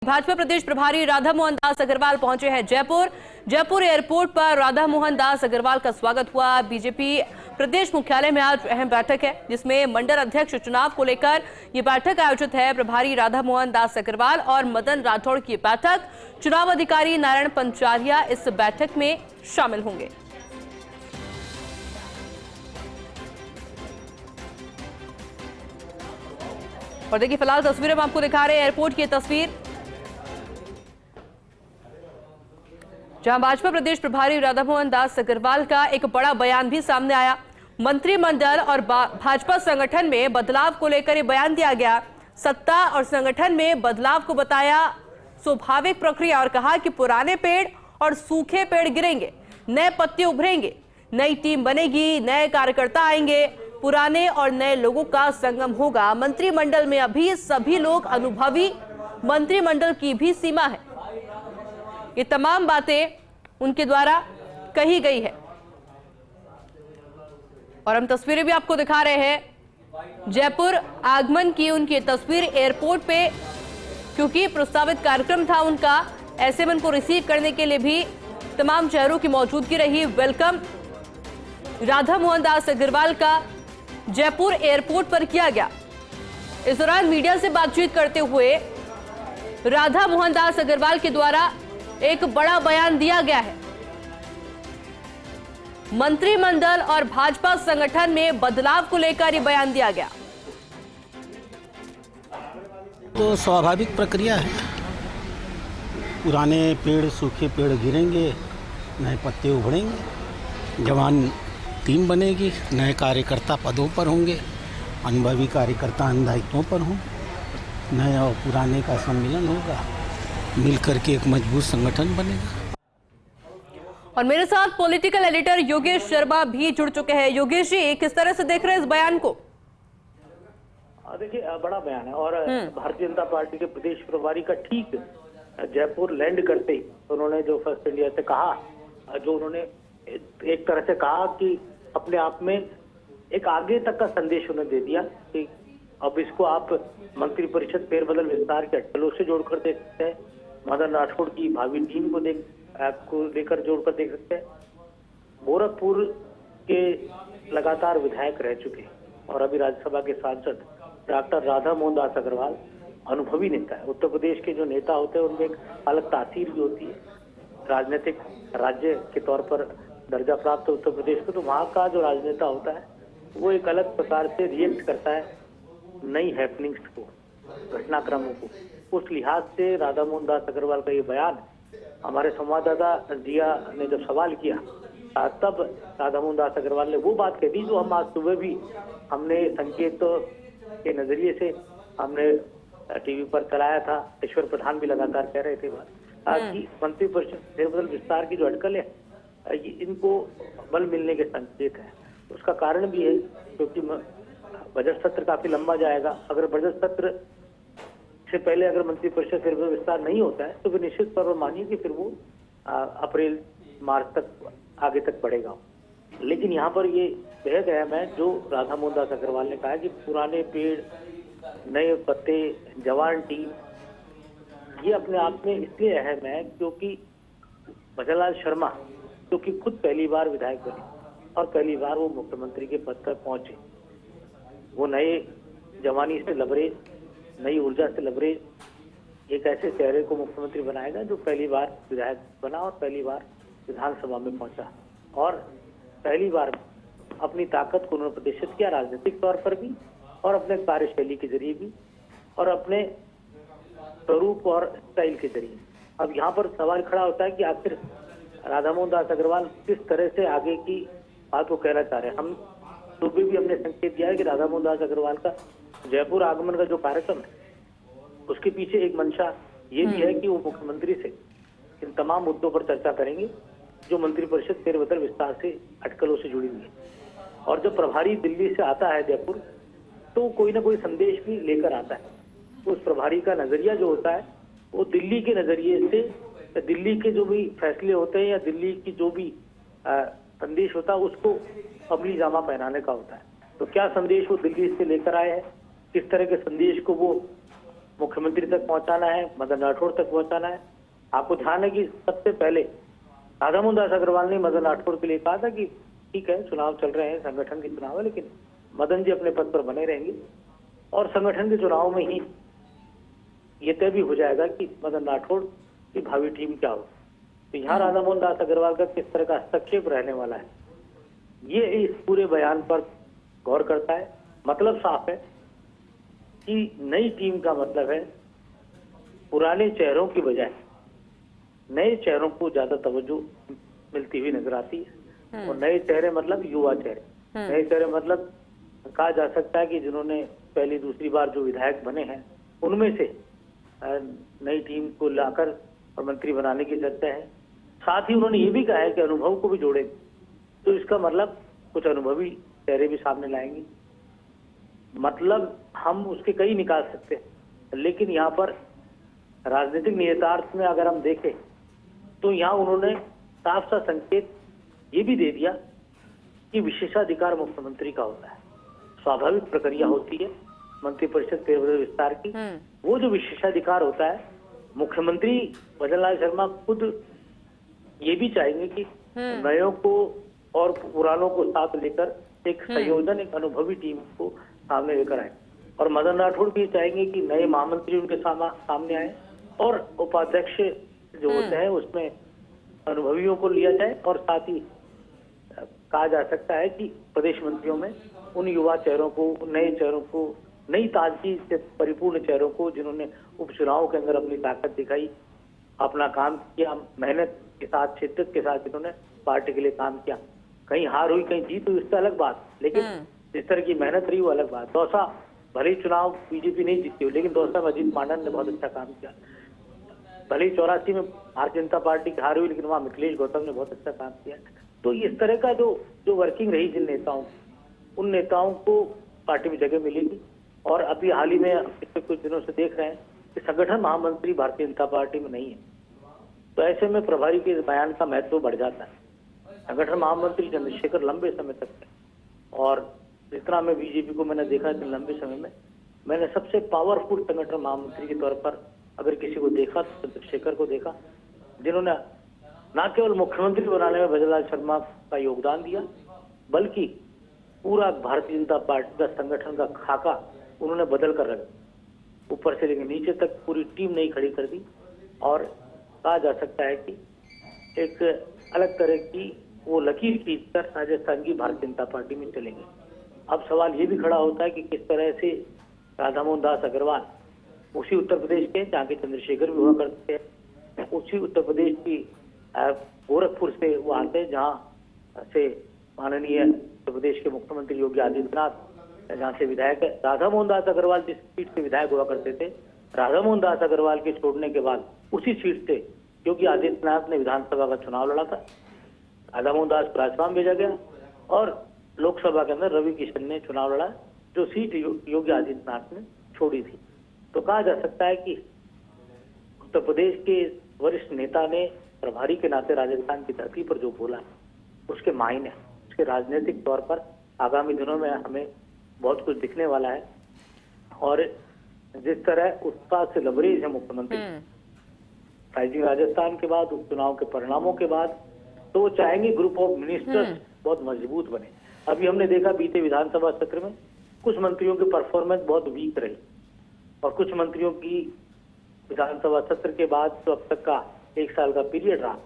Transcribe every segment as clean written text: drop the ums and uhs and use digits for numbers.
भाजपा प्रदेश प्रभारी राधा मोहन दास अग्रवाल पहुंचे हैं जयपुर एयरपोर्ट पर राधा मोहन दास अग्रवाल का स्वागत हुआ। बीजेपी प्रदेश मुख्यालय में आज अहम बैठक है जिसमें मंडल अध्यक्ष चुनाव को लेकर ये बैठक आयोजित है। प्रभारी राधा मोहन दास अग्रवाल और मदन राठौड़ की बैठक, चुनाव अधिकारी नारायण पंचारिया इस बैठक में शामिल होंगे। और देखिए फिलहाल तस्वीरें हम आपको दिखा रहे हैं, एयरपोर्ट की तस्वीर जहां भाजपा प्रदेश प्रभारी राधा मोहन दास अग्रवाल का एक बड़ा बयान भी सामने आया। मंत्रिमंडल और भाजपा संगठन में बदलाव को लेकर ये बयान दिया गया। सत्ता और संगठन में बदलाव को बताया स्वाभाविक प्रक्रिया और कहा कि पुराने पेड़ और सूखे पेड़ गिरेंगे, नए पत्ते उभरेंगे, नई टीम बनेगी, नए कार्यकर्ता आएंगे, पुराने और नए लोगों का संगम होगा। मंत्रिमंडल में अभी सभी लोग अनुभवी, मंत्रिमंडल की भी सीमा है। ये तमाम बातें उनके द्वारा कही गई है और हम तस्वीरें भी आपको दिखा रहे हैं। जयपुर आगमन की उनकी तस्वीर एयरपोर्ट पे, क्योंकि प्रस्तावित कार्यक्रम था उनका, ऐसे में उनको रिसीव करने के लिए भी तमाम चेहरों की मौजूदगी रही। वेलकम राधा मोहन दास अग्रवाल का जयपुर एयरपोर्ट पर किया गया। इस दौरान मीडिया से बातचीत करते हुए राधा मोहन दास अग्रवाल के द्वारा एक बड़ा बयान दिया गया है। मंत्रिमंडल और भाजपा संगठन में बदलाव को लेकर ये बयान दिया गया। तो स्वाभाविक प्रक्रिया है, पुराने पेड़ सूखे पेड़ गिरेंगे, नए पत्ते उभरेंगे, जवान टीम बनेगी, नए कार्यकर्ता पदों पर होंगे, अनुभवी कार्यकर्ता अन्य दायित्वों पर हों, नए और पुराने का सम्मिलन होगा, मिलकर के एक मजबूत संगठन बनेगा। और मेरे साथ पॉलिटिकल एडिटर योगेश शर्मा भी जुड़ चुके हैं। योगेश जी, किस तरह से देख रहे हैं इस बयान को? देखिए, बड़ा बयान है और भारतीय जनता पार्टी के प्रदेश प्रभारी का ठीक जयपुर लैंड करते ही उन्होंने जो फर्स्ट इंडिया से कहा, जो उन्होंने एक तरह से कहा कि अपने आप में एक आगे तक का संदेश उन्हें दे दिया कि अब इसको आप मंत्रिपरिषद फेरबदल विस्तार के अटकलों से जोड़कर देख सकते हैं, मदन राठौड़ की भावी टीम को लेकर जोड़कर देख सकते हैं। गोरखपुर के लगातार विधायक रह चुके और अभी राज्यसभा के सांसद डॉक्टर राधा मोहन दास अग्रवाल अनुभवी नेता है। उत्तर प्रदेश के जो नेता होते हैं उनमें एक अलग तासीर भी होती है। राजनीतिक राज्य के तौर पर दर्जा प्राप्त उत्तर प्रदेश को, तो वहाँ का जो राजनेता होता है वो एक अलग प्रकार से रिएक्ट करता है नई हैपनिंग्स को, घटनाक्रमों को। उस लिहाज से राधा मोहन दास अग्रवाल का ये बयान, हमारे संवाददाता जिया ने जब सवाल किया तब राधा मोहन दास अग्रवाल ने वो बात कह दी जो हम आज सुबह भी हमने संकेतों के नजरिए से हमने टीवी पर चलाया था। ईश्वर प्रधान भी लगातार कह रहे थे कि मंत्रिपरिषद फेरबदल विस्तार की जो अटकल है इनको बल मिलने के संकेत है। उसका कारण भी है क्योंकि बजट सत्र काफी लंबा जाएगा। अगर बजट सत्र से पहले अगर मंत्रिपरिषद फेरबदल विस्तार नहीं होता है तो फिर निश्चित तौर पर मानिए कि फिर वो अप्रैल मार्च तक आगे तक बढ़ेगा। लेकिन यहाँ पर ये बेहद अहम है जो राधा मोहन दास अग्रवाल ने कहा कि पुराने पेड़, नए पत्ते, जवान टीम, ये अपने आप में इसलिए अहम है क्योंकि भजनलाल शर्मा जो कि खुद पहली बार विधायक बने और पहली बार वो मुख्यमंत्री के पद पर पहुंचे, वो नए जवानी से लबरेज, नई ऊर्जा से लबरेज एक ऐसे चेहरे को मुख्यमंत्री बनाएगा जो पहली बार विधायक बना और पहली बार विधानसभा में पहुंचा और पहली बार अपनी ताकत को उन्होंने प्रदर्शित किया, राजनीतिक तौर पर भी और अपने कार्यशैली के जरिए भी और अपने स्वरूप और स्टाइल के जरिए। अब यहाँ पर सवाल खड़ा होता है कि आखिर राधा मोहन दास अग्रवाल किस तरह से आगे की बात को कहना चाह रहे हैं। हम सुबह भी हमने संकेत दिया है कि राधा मोहन दास अग्रवाल का जयपुर आगमन का जो कार्यक्रम है उसके पीछे एक मंशा ये भी है कि वो मुख्यमंत्री से इन तमाम मुद्दों पर चर्चा करेंगे जो मंत्रिपरिषद फेरबदल विस्तार से अटकलों से जुड़ी हुई है। और जब प्रभारी दिल्ली से आता है जयपुर तो कोई ना कोई संदेश भी लेकर आता है। उस प्रभारी का नजरिया जो होता है वो दिल्ली के नजरिए से, दिल्ली के जो भी फैसले होते हैं या दिल्ली की जो भी संदेश होता है उसको अमली जामा पहनाने का होता है। तो क्या संदेश वो दिल्ली से लेकर आए हैं, किस तरह के संदेश को वो मुख्यमंत्री तक पहुंचाना है, मदन राठौड़ तक पहुंचाना है। आपको ध्यान है कि सबसे पहले राधामोहन दास अग्रवाल ने मदन राठौड़ के लिए कहा था कि ठीक है, चुनाव चल रहे हैं, संगठन के चुनाव है, लेकिन मदन जी अपने पद पर बने रहेंगे और संगठन के चुनाव में ही ये तय भी हो जाएगा कि मदन राठौड़ की भावी टीम क्या हो। तो यहाँ राधामोहन दास अग्रवाल का किस तरह का हस्तक्षेप रहने वाला है, ये इस पूरे बयान पर गौर करता है। मतलब साफ है कि नई टीम का मतलब है पुराने चेहरों की बजाय नए चेहरों को ज्यादा तवज्जो मिलती हुई नजर आती है। और नए चेहरे मतलब युवा चेहरे, नए चेहरे मतलब कहा जा सकता है कि जिन्होंने पहली दूसरी बार जो विधायक बने हैं उनमें से नई टीम को लाकर और मंत्री बनाने की चर्चा है। साथ ही उन्होंने ये भी कहा है कि अनुभव को भी जोड़ेंगे, तो इसका मतलब कुछ अनुभवी चेहरे भी सामने लाएंगे। मतलब हम उसके कई निकाल सकते हैं, लेकिन यहाँ पर राजनीतिक निहितार्थ में अगर हम देखें तो यहाँ उन्होंने साफ सा संकेत ये भी दे दिया कि विशेषाधिकार मुख्यमंत्री का होता है। स्वाभाविक प्रक्रिया होती है मंत्रिपरिषद फेरबदल विस्तार की। वो जो विशेषाधिकार होता है, मुख्यमंत्री भजनलाल शर्मा खुद ये भी चाहेंगे कि नयों को और पुरानों को साथ लेकर एक संयोजन, एक अनुभवी टीम को सामने लेकर आए। और मदन राठौड़ भी चाहेंगे कि नए महामंत्री उनके सामने आए और उपाध्यक्ष जो होते हैं उसमें अनुभवियों को लिया जाए। और साथ ही कहा जा सकता है कि प्रदेश मंत्रियों में उन युवा चेहरों को, नए चेहरों को, नई ताजगी से परिपूर्ण चेहरों को जिन्होंने उपचुनाव के अंदर अपनी ताकत दिखाई, अपना काम किया, मेहनत के साथ, शिद्दत के साथ जिन्होंने पार्टी के लिए काम किया। कहीं हार हुई, कहीं जीत हुई, इससे अलग बात, लेकिन जिस तरह की मेहनत रही वो अलग बात। दौसा भले ही चुनाव बीजेपी नहीं जीती हो, लेकिन दौसा में अजीत पांडन ने बहुत अच्छा काम किया। भले ही 84 में भारतीय जनता पार्टी की हार हुई, लेकिन वहाँ मिथिलेश गौतम ने बहुत अच्छा काम किया। तो इस तरह का जो वर्किंग रही जिन नेताओं, उन नेताओं को पार्टी में जगह मिलेगी। और अभी हाल ही में पिछले कुछ दिनों से देख रहे हैं कि संगठन महामंत्री भारतीय जनता पार्टी में नहीं है, तो ऐसे में प्रभारी के बयान का महत्व बढ़ जाता है। संगठन महामंत्री चंद्रशेखर लंबे समय तक है, और जितना मैं बीजेपी को मैंने देखा कि लंबे समय में मैंने सबसे पावरफुल संगठन महामंत्री के तौर पर अगर किसी को देखा तो चंद्रशेखर को देखा, जिन्होंने न केवल मुख्यमंत्री बनाने में भजनलाल शर्मा का योगदान दिया, बल्कि पूरा भारतीय जनता पार्टी का संगठन का खाका उन्होंने बदल कर रखा, ऊपर से लेकर नीचे तक पूरी टीम नई खड़ी कर दी। और कहा जा सकता है कि एक अलग तरह की वो लकीर खींचकर राजस्थान की भारतीय जनता पार्टी में चलेंगे। अब सवाल ये भी खड़ा होता है कि किस तरह से राधामोहन दास अग्रवाल उसी उत्तर प्रदेश के, जहाँ के चंद्रशेखर भी हुआ करते हैं, उसी उत्तर प्रदेश की गोरखपुर से वो आते हैं, जहाँ से माननीय उत्तर प्रदेश के मुख्यमंत्री योगी आदित्यनाथ, जहाँ से विधायक है। राधामोहन दास अग्रवाल जिस सीट से विधायक हुआ करते थे, राधामोहन दास अग्रवाल के छोड़ने के बाद उसी सीट से योगी आदित्यनाथ ने विधानसभा का चुनाव लड़ा था। राधामोहन दास को राजभवन भेजा गया और लोकसभा के अंदर रवि किशन ने चुनाव लड़ा, जो सीट योगी आदित्यनाथ ने छोड़ी थी। तो कहा जा सकता है कि उत्तर प्रदेश के वरिष्ठ नेता ने प्रभारी के नाते राजस्थान की धरती पर जो बोला, उसके मायने, उसके राजनीतिक तौर पर आगामी दिनों में हमें बहुत कुछ दिखने वाला है। और जिस तरह उत्साह से लबरेज है मुख्यमंत्री राइजिंग राजस्थान के बाद, उपचुनाव के परिणामों के बाद, तो वो चाहेंगे ग्रुप ऑफ मिनिस्टर्स बहुत मजबूत बने। अभी हमने देखा बीते विधानसभा सत्र में कुछ मंत्रियों की परफॉर्मेंस बहुत वीक रही, और कुछ मंत्रियों की विधानसभा सत्र के बाद जो अब तक का 1 साल का पीरियड रहा,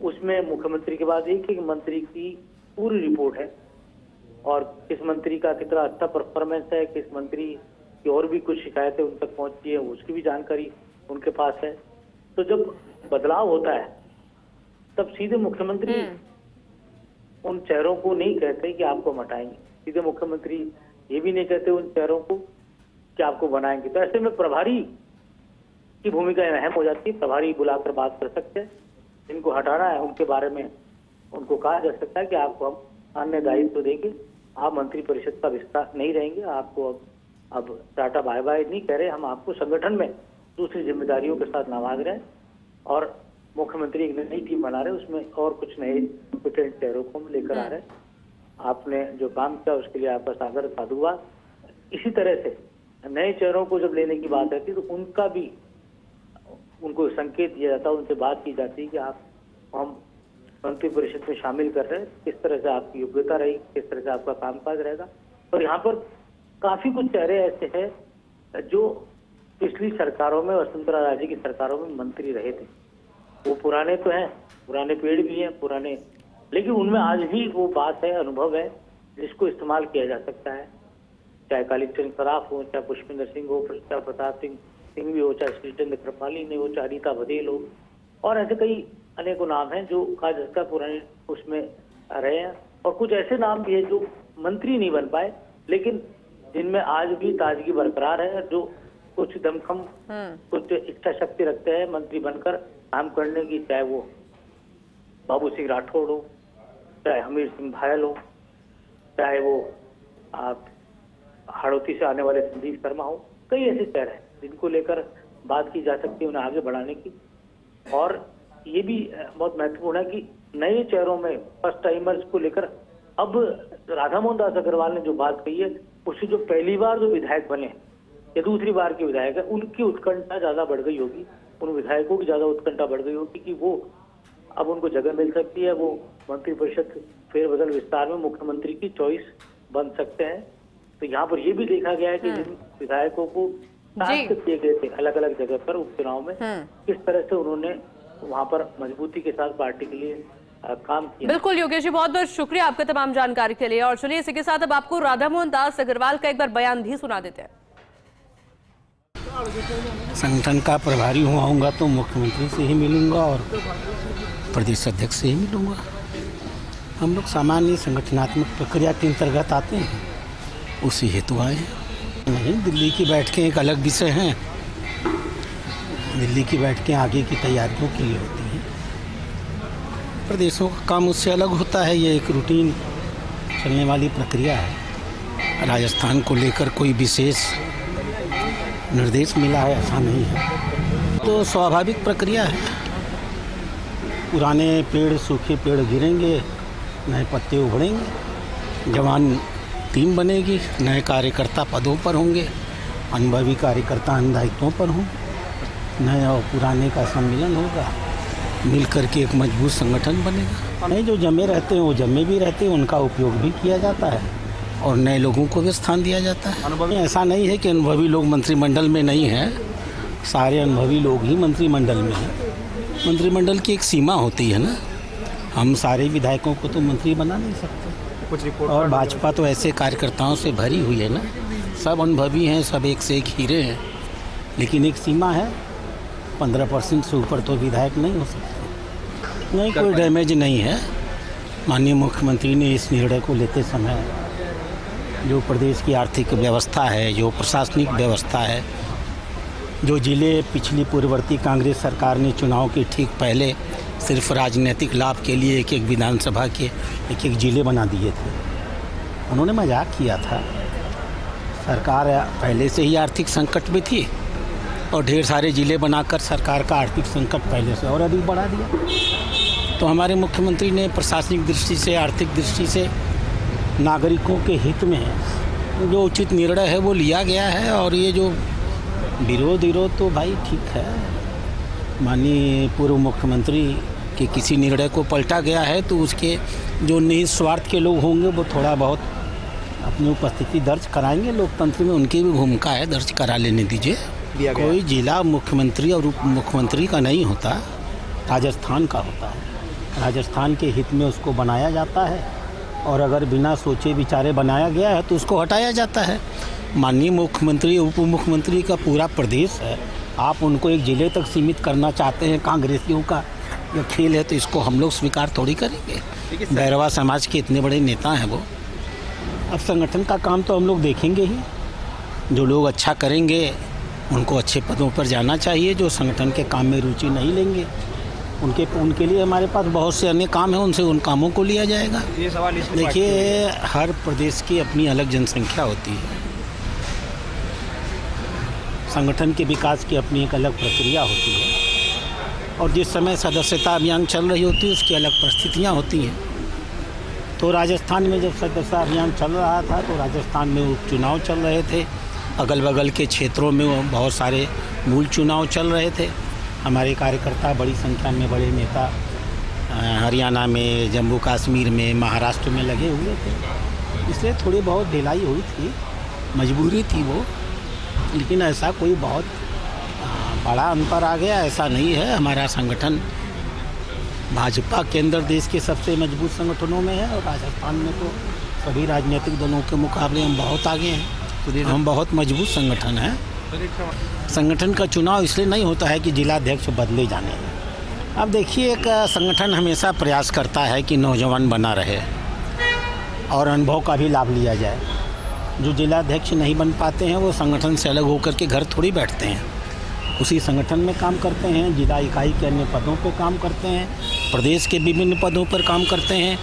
उसमें मुख्यमंत्री के बाद एक एक मंत्री की पूरी रिपोर्ट है, और किस मंत्री का कितना अच्छा परफॉर्मेंस है, किस मंत्री की और भी कुछ शिकायतें उन तक पहुंची है, उसकी भी जानकारी उनके पास है। तो जब बदलाव होता है तब सीधे मुख्यमंत्री उन चेहरों को नहीं कहते कि आपको हटाएंगे, सीधे मुख्यमंत्री ये भी नहीं कहते उन चेहरों को कि आपको बनाएंगे। तो ऐसे में प्रभारी की भूमिका अहम हो जाती है। प्रभारी बुलाकर बात कर सकते हैं, जिनको हटाना है उनके बारे में उनको कहा जा सकता है कि आपको हम अन्य दायित्व देंगे, आप मंत्री परिषद का विस्तार नहीं रहेंगे, आपको अब टाटा बाय बाय नहीं कह रहे, हम आपको संगठन में दूसरी जिम्मेदारियों के साथ नवाज रहे हैं। और मुख्यमंत्री एक नई टीम बना रहे, उसमें और कुछ नए कॉम्पिटेंट चेहरों को लेकर आ रहे हैं। आपने जो काम किया उसके लिए आपका सादर साधुवाद। इसी तरह से नए चेहरों को जब लेने की बात आती है तो उनका भी उनको संकेत दिया जाता है, उनसे बात की जाती है कि आप हम मंत्रिपरिषद में शामिल कर रहे हैं, किस तरह से आपकी योग्यता रही, किस तरह से आपका कामकाज रहेगा। और यहाँ पर काफी कुछ चेहरे ऐसे हैं जो पिछली सरकारों में, वसुंधरा राजे की सरकारों में मंत्री रहे थे। वो पुराने तो हैं, पुराने पेड़ भी हैं, पुराने, लेकिन उनमें आज भी वो बात है, अनुभव है जिसको इस्तेमाल किया जा सकता है। चाहे कालीचरण सराफ हो, चाहे पुष्पिंदर सिंह हो, चाहे प्रताप सिंह भी हो, चाहे श्रीचंद्र कृपाली ने हो, चाहे रीता बघेल हो, और ऐसे कई अनेकों नाम हैं जो का पुराने उसमें रहे हैं। और कुछ ऐसे नाम भी है जो मंत्री नहीं बन पाए लेकिन जिनमें आज भी ताजगी बरकरार है, जो कुछ दमखम, कुछ इच्छा शक्ति रखते हैं मंत्री बनकर काम करने की। चाहे वो बाबू सिंह राठौड़ हो, चाहे हमीर सिंह भायल हो, चाहे वो हाड़ौती से आने वाले संदीप शर्मा हो, कई ऐसे चेहरे हैं जिनको लेकर बात की जा सकती है उन्हें आगे बढ़ाने की। और ये भी बहुत महत्वपूर्ण है कि नए चेहरों में फर्स्ट टाइमर्स को लेकर अब राधा मोहन दास अग्रवाल ने जो बात कही है उससे जो पहली बार जो विधायक बने या दूसरी बार के विधायक है उनकी उत्कंठा ज्यादा बढ़ गई होगी, उन विधायकों की ज्यादा उत्कंठा बढ़ गई होगी कि वो अब उनको जगह मिल सकती है, वो मंत्रिपरिषद फेरबदल विस्तार में मुख्यमंत्री की चॉइस बन सकते हैं। तो यहाँ पर ये भी देखा गया है कि जिन विधायकों को टास्क किए गए थे अलग अलग जगह पर उपचुनाव में, किस तरह से उन्होंने वहाँ पर मजबूती के साथ पार्टी के लिए काम किया। बिल्कुल योगेश जी, बहुत बहुत शुक्रिया आपका तमाम जानकारी के लिए। और चलिए इसी के साथ अब आपको राधा मोहन दास अग्रवाल का एक बार बयान भी सुना देते हैं। संगठन का प्रभारी हुआ तो मुख्यमंत्री से ही मिलूंगा और प्रदेश अध्यक्ष से ही मिलूंगा। हम लोग सामान्य संगठनात्मक प्रक्रिया के अंतर्गत आते हैं, उसी हेतु आए हैं। नहीं, दिल्ली की बैठकें एक अलग विषय हैं। दिल्ली की बैठकें आगे की तैयारियों के लिए होती हैं, प्रदेशों का काम उससे अलग होता है। ये एक रूटीन चलने वाली प्रक्रिया है। राजस्थान को लेकर कोई विशेष निर्देश मिला है ऐसा नहीं है, तो स्वाभाविक प्रक्रिया है। पुराने पेड़, सूखे पेड़ गिरेंगे, नए पत्ते उभरेंगे, जवान टीम बनेगी, नए कार्यकर्ता पदों पर होंगे, अनुभवी कार्यकर्ता दायित्वों पर हों, नए और पुराने का सम्मिलन होगा, मिल करके एक मजबूत संगठन बनेगा। नहीं, जो जमे रहते हैं वो जमे भी रहते हैं, उनका उपयोग भी किया जाता है और नए लोगों को भी स्थान दिया जाता है। ऐसा नहीं है कि अनुभवी लोग मंत्रिमंडल में नहीं हैं, सारे अनुभवी लोग ही मंत्रिमंडल में हैं। मंत्रिमंडल की एक सीमा होती है ना, हम सारे विधायकों को तो मंत्री बना नहीं सकते। और भाजपा तो ऐसे कार्यकर्ताओं से भरी हुई है ना, सब अनुभवी हैं, सब एक से एक हीरे हैं, लेकिन एक सीमा है, 15% से ऊपर तो विधायक नहीं हो सकते। नहीं, कोई डैमेज नहीं है। माननीय मुख्यमंत्री ने इस निर्णय को लेते समय जो प्रदेश की आर्थिक व्यवस्था है, जो प्रशासनिक व्यवस्था है, जो जिले पिछली पूर्ववर्ती कांग्रेस सरकार ने चुनाव के ठीक पहले सिर्फ राजनीतिक लाभ के लिए एक एक विधानसभा के एक एक जिले बना दिए थे, उन्होंने मजाक किया था। सरकार पहले से ही आर्थिक संकट में थी और ढेर सारे जिले बनाकर सरकार का आर्थिक संकट पहले से और अधिक बढ़ा दिया। तो हमारे मुख्यमंत्री ने प्रशासनिक दृष्टि से, आर्थिक दृष्टि से, नागरिकों के हित में जो उचित निर्णय है वो लिया गया है। और ये जो विरोध तो भाई ठीक है, माननीय पूर्व मुख्यमंत्री के किसी निर्णय को पलटा गया है तो उसके जो निस्वार्थ के लोग होंगे वो थोड़ा बहुत अपनी उपस्थिति दर्ज कराएंगे। लोकतंत्र में उनकी भी भूमिका है, दर्ज करा लेने दीजिए। कोई जिला मुख्यमंत्री और उप मुख्यमंत्री का नहीं होता, राजस्थान का होता है। राजस्थान के हित में उसको बनाया जाता है और अगर बिना सोचे विचारे बनाया गया है तो उसको हटाया जाता है। माननीय मुख्यमंत्री, उप मुख्यमंत्री का पूरा प्रदेश है, आप उनको एक जिले तक सीमित करना चाहते हैं, कांग्रेसियों का यह खेल है, तो इसको हम लोग स्वीकार थोड़ी करेंगे। बैरवा समाज के इतने बड़े नेता हैं वो। अब संगठन का काम तो हम लोग देखेंगे ही, जो लोग अच्छा करेंगे उनको अच्छे पदों पर जाना चाहिए, जो संगठन के काम में रुचि नहीं लेंगे उनके लिए हमारे पास बहुत से अन्य काम हैं, उनसे उन कामों को लिया जाएगा। ये सवाल देखिए, हर प्रदेश की अपनी अलग जनसंख्या होती है, संगठन के विकास की अपनी एक अलग प्रक्रिया होती है और जिस समय सदस्यता अभियान चल रही होती है उसकी अलग परिस्थितियाँ होती हैं। तो राजस्थान में जब सदस्यता अभियान चल रहा था तो राजस्थान में उपचुनाव चल रहे थे, अगल बगल के क्षेत्रों में बहुत सारे मूल चुनाव चल रहे थे। हमारे कार्यकर्ता बड़ी संख्या में, बड़े नेता हरियाणा में, जम्मू कश्मीर में, महाराष्ट्र में लगे हुए थे, इसलिए थोड़ी बहुत ढिलाई हुई थी, मजबूरी थी वो। लेकिन ऐसा कोई बहुत बड़ा अंतर आ गया ऐसा नहीं है। हमारा संगठन भाजपा के अंदर देश के सबसे मजबूत संगठनों में है और राजस्थान में तो सभी राजनीतिक दलों के मुकाबले हम बहुत आगे हैं। हम बहुत मजबूत संगठन है। संगठन का चुनाव इसलिए नहीं होता है कि जिलाध्यक्ष बदले जाने हैं। अब देखिए, एक संगठन हमेशा प्रयास करता है कि नौजवान बना रहे और अनुभव का भी लाभ लिया जाए। जो जिलाध्यक्ष नहीं बन पाते हैं वो संगठन से अलग होकर के घर थोड़ी बैठते हैं, उसी संगठन में काम करते हैं, जिला इकाई के अन्य पदों पर काम करते हैं, प्रदेश के विभिन्न पदों पर काम करते हैं।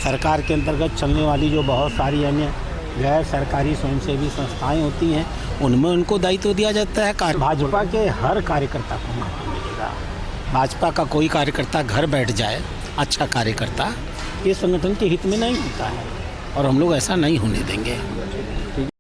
सरकार के अंतर्गत चलने वाली जो बहुत सारी अन्य गैर सरकारी स्वयंसेवी संस्थाएं होती हैं, उनमें उनको दायित्व दिया जाता है। भाजपा के हर कार्यकर्ता को मौका मिलेगा। भाजपा का कोई कार्यकर्ता घर बैठ जाए, अच्छा कार्यकर्ता, ये संगठन के हित में नहीं होता है और हम लोग ऐसा नहीं होने देंगे।